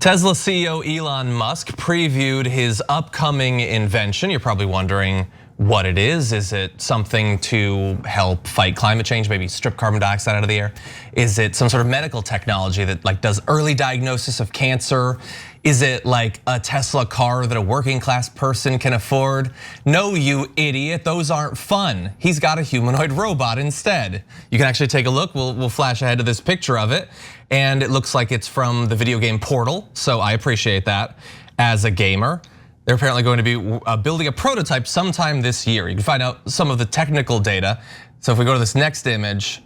Tesla CEO Elon Musk previewed his upcoming invention. You're probably wondering what it is. Is it something to help fight climate change, maybe strip carbon dioxide out of the air? Is it some sort of medical technology that does early diagnosis of cancer? Is it like a Tesla car that a working class person can afford? No, you idiot, those aren't fun. He's got a humanoid robot instead. You can actually take a look. We'll flash ahead to this picture of it. And it looks like it's from the video game Portal, so I appreciate that as a gamer. They're apparently going to be building a prototype sometime this year. You can find out some of the technical data. So if we go to this next image,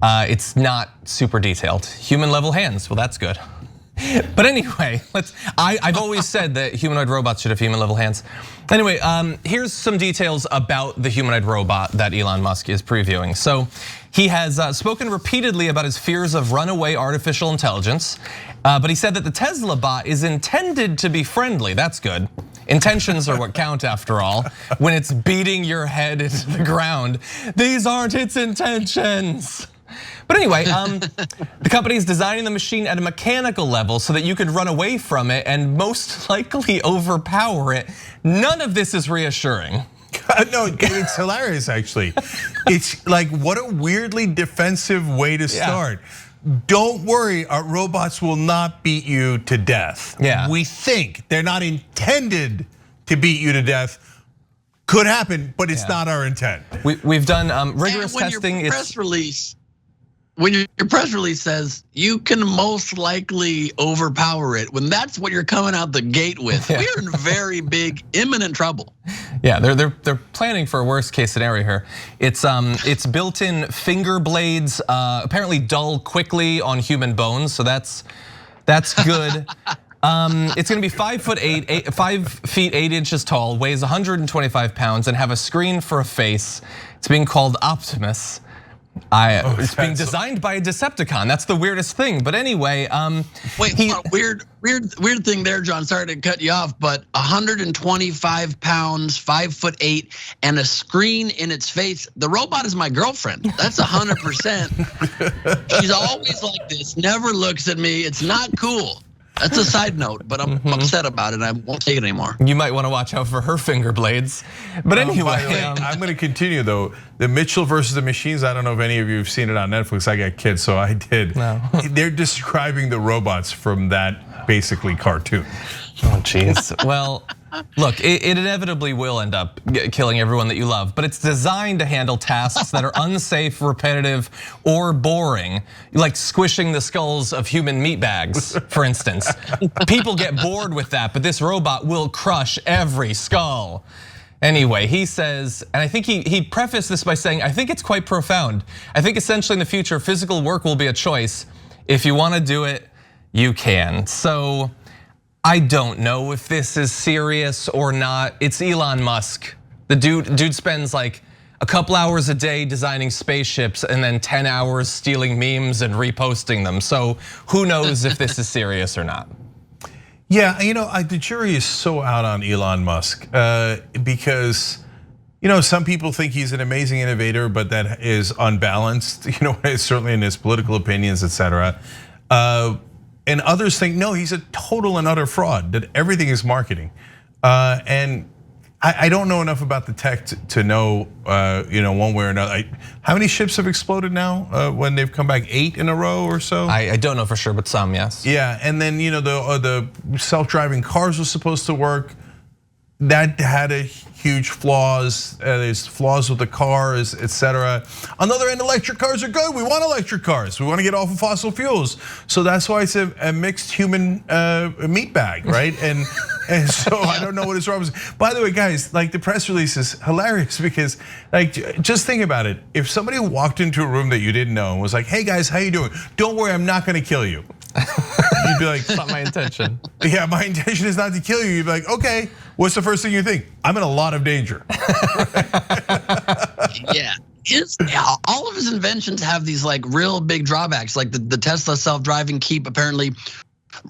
it's not super detailed. Human level hands, well that's good. But anyway, I've always said that humanoid robots should have human level hands. Anyway, here's some details about the humanoid robot that Elon Musk is previewing. So he has spoken repeatedly about his fears of runaway artificial intelligence, but he said that the Tesla bot is intended to be friendly. That's good. Intentions are what count after all. When it's beating your head into the ground, these aren't its intentions. But anyway, the company is designing the machine at a mechanical level so that you could run away from it and most likely overpower it. None of this is reassuring. No, it's hilarious actually. It's like, what a weirdly defensive way to start. Don't worry, our robots will not beat you to death. Yeah. We think they're not intended to beat you to death. Could happen, but it's not our intent. We've done rigorous testing. When your press release says you can most likely overpower it, when that's what you're coming out the gate with, we're in very big, imminent trouble. Yeah, they're planning for a worst case scenario here. It's built-in finger blades, apparently dull quickly on human bones, so that's good. It's gonna be 5 feet 8 inches tall, weighs 125 pounds, and have a screen for a face. It's being called Optimus. It's being designed by a Decepticon. That's the weirdest thing. But anyway, wait, weird thing there, John. Sorry to cut you off, but 125 pounds, 5'8", and a screen in its face. The robot is my girlfriend. That's 100%. She's always like this. Never looks at me. It's not cool. That's a side note, but I'm upset about it. I won't take it anymore. You might want to watch out for her finger blades. But anyway, I'm going to continue though. The Mitchell versus the Machines. I don't know if any of you have seen it on Netflix. I got kids, so I did. No. They're describing the robots from that basically cartoon. Oh jeez. Well, look, it inevitably will end up killing everyone that you love, but it's designed to handle tasks that are unsafe, repetitive, or boring, like squishing the skulls of human meat bags, for instance. People get bored with that, but this robot will crush every skull. Anyway, he says, and I think he prefaced this by saying, I think it's quite profound. I think essentially in the future, physical work will be a choice. If you want to do it, you can. So I don't know if this is serious or not. It's Elon Musk. The dude spends like a couple hours a day designing spaceships and then 10 hours stealing memes and reposting them. So who knows if this is serious or not. Yeah, the jury is so out on Elon Musk because some people think he's an amazing innovator, but that is unbalanced. Certainly in his political opinions, etc. And others think, no, he's a total and utter fraud, that everything is marketing. And I don't know enough about the tech to know, one way or another. How many ships have exploded now when they've come back? 8 in a row or so? I don't know for sure, but some, yes. Yeah, and then the self-driving cars was supposed to work. That had a huge flaws. There's flaws with the cars, etc. On the other end, electric cars are good. We want electric cars. We want to get off of fossil fuels. So that's why it's a mixed human meat bag, right? And so I don't know what is wrong with. By the way, guys, like the press release is hilarious because, like, just think about it. If somebody walked into a room that you didn't know and was like, "Hey guys, how you doing? Don't worry, I'm not going to kill you." You'd be like, "It's not my intention." Yeah, my intention is not to kill you. You'd be like, "Okay, what's the first thing you think?" I'm in a lot of danger. Yeah. All of his inventions have these like real big drawbacks, like the Tesla self-driving keep apparently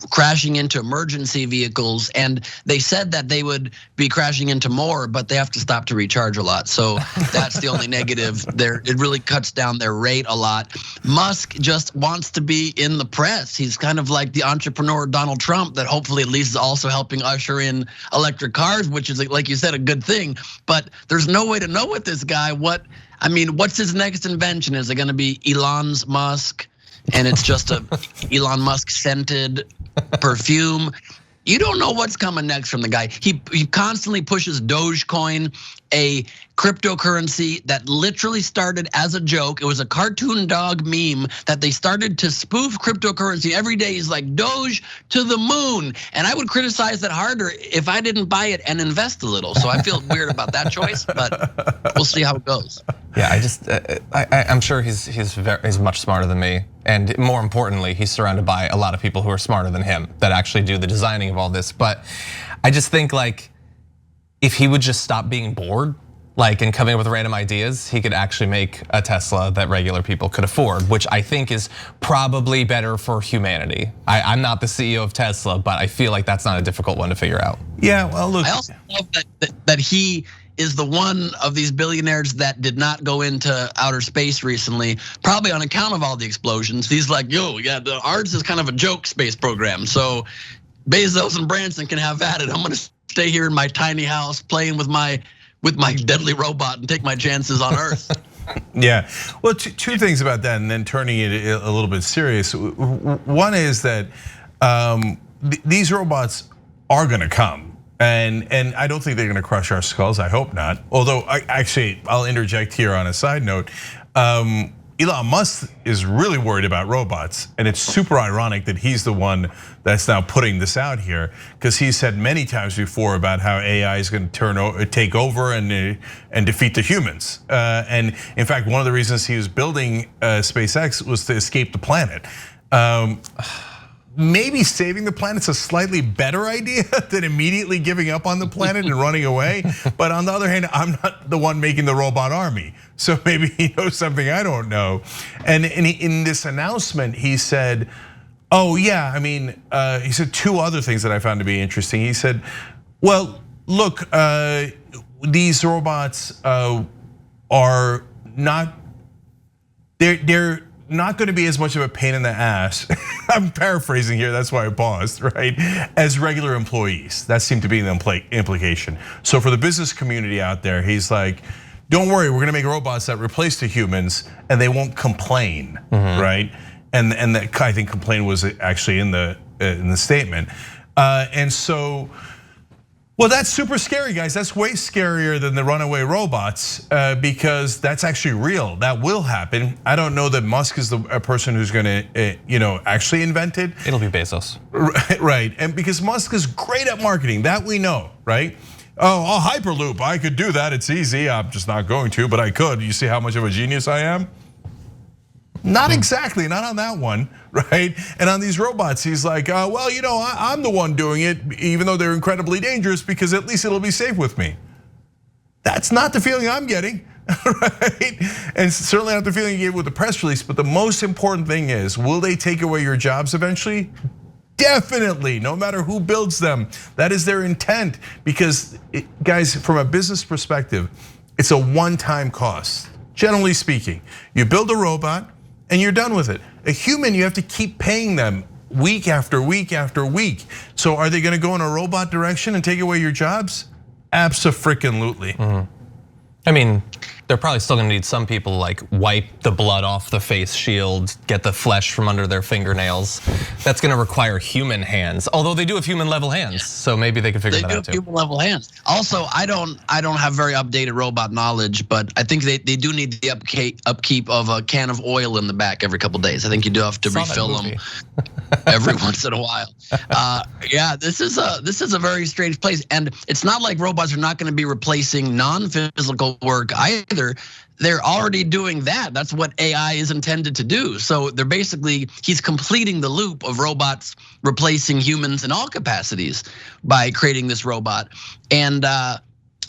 crashing into emergency vehicles, and they said that they would be crashing into more, but they have to stop to recharge a lot. So that's the only negative there. It really cuts down their rate a lot. Musk just wants to be in the press. He's kind of like the entrepreneur Donald Trump that hopefully at least is also helping usher in electric cars, which is, like you said, a good thing. But there's no way to know with this guy what's his next invention? Is it going to be Elon's Musk? And it's just a Elon Musk scented perfume. You don't know what's coming next from the guy. He constantly pushes Dogecoin, a cryptocurrency that literally started as a joke. It was a cartoon dog meme that they started to spoof cryptocurrency every day. He's like, Doge to the moon. And I would criticize that harder if I didn't buy it and invest a little. So I feel weird about that choice, but we'll see how it goes. Yeah, I'm sure he's much smarter than me. And more importantly, he's surrounded by a lot of people who are smarter than him that actually do the designing of all this. But I just think, like, if he would just stop being bored, like, and coming up with random ideas, he could actually make a Tesla that regular people could afford, which I think is probably better for humanity. I'm not the CEO of Tesla, but I feel like that's not a difficult one to figure out. Yeah, well, look. I also love that he is the one of these billionaires that did not go into outer space recently, probably on account of all the explosions. He's like, yo, yeah, ours is kind of a joke space program. So Bezos and Branson can have at it. I'm gonna stay here in my tiny house playing with my deadly robot and take my chances on Earth. Yeah, well, two things about that, and then turning it a little bit serious. One is that these robots are gonna come. And I don't think they're gonna crush our skulls, I hope not. Although, I'll interject here on a side note. Elon Musk is really worried about robots, and it's super ironic that he's the one that's now putting this out here, because he said many times before about how AI is going to take over and defeat the humans. And in fact, one of the reasons he was building SpaceX was to escape the planet. Maybe saving the planet's a slightly better idea than immediately giving up on the planet and running away. But on the other hand, I'm not the one making the robot army. So maybe he knows something I don't know. And in this announcement, he said, oh yeah, I mean, he said two other things that I found to be interesting. He said, well, look, these robots are not, they're not gonna be as much of a pain in the ass. I'm paraphrasing here, that's why I paused, right? As regular employees, that seemed to be the implication. So for the business community out there, he's like, don't worry, we're gonna make robots that replace the humans and they won't complain, right? And that, I think complain was actually in the statement. And so, well, that's super scary, guys. That's way scarier than the runaway robots, because that's actually real. That will happen. I don't know that Musk is the person who's gonna, actually invent it. It'll be Bezos. Right, and because Musk is great at marketing, that we know, right? Oh, a Hyperloop, I could do that, it's easy. I'm just not going to, but I could. You see how much of a genius I am? Not exactly, not on that one, right? And on these robots, he's like, well, I'm the one doing it, even though they're incredibly dangerous, because at least it'll be safe with me. That's not the feeling I'm getting, right? And certainly not the feeling you gave with the press release, but the most important thing is, will they take away your jobs eventually? Definitely, no matter who builds them. That is their intent, because guys, from a business perspective, it's a one-time cost. Generally speaking, you build a robot, and you're done with it. A human, you have to keep paying them week after week after week. So are they gonna go in a robot direction and take away your jobs? Abso-freaking-lutely. I mean, they're probably still gonna need some people like wipe the blood off the face shield, get the flesh from under their fingernails. That's gonna require human hands. Although they do have human level hands, so maybe they can figure that out too. They do have human level hands. Also, I don't have very updated robot knowledge, but I think they do need the upkeep of a can of oil in the back every couple days. I think you do have to refill them every once in a while. Yeah, this is a very strange place, and it's not like robots are not going to be replacing non-physical work either. They're already doing that. That's what AI is intended to do. So they're basically, he's completing the loop of robots replacing humans in all capacities by creating this robot. And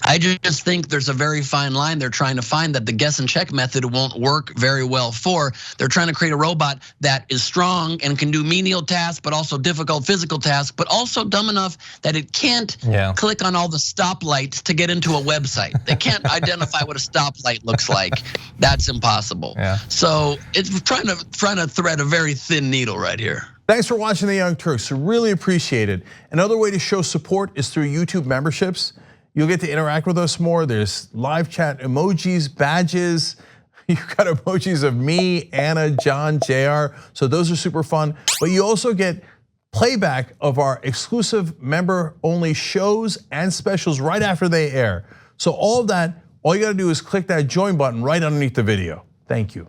I just think there's a very fine line they're trying to find that the guess and check method won't work very well for. They're trying to create a robot that is strong and can do menial tasks, but also difficult physical tasks, but also dumb enough that it can't click on all the stoplights to get into a website. They can't identify what a stoplight looks like. That's impossible. So it's trying to thread a very thin needle right here. Thanks for watching the Young Turks. Really appreciate it. Another way to show support is through YouTube memberships. You'll get to interact with us more. There's live chat emojis, badges. You've got emojis of me, Anna, John, JR. So those are super fun. But you also get playback of our exclusive member-only shows and specials right after they air. So all of that, all you gotta do is click that join button right underneath the video. Thank you.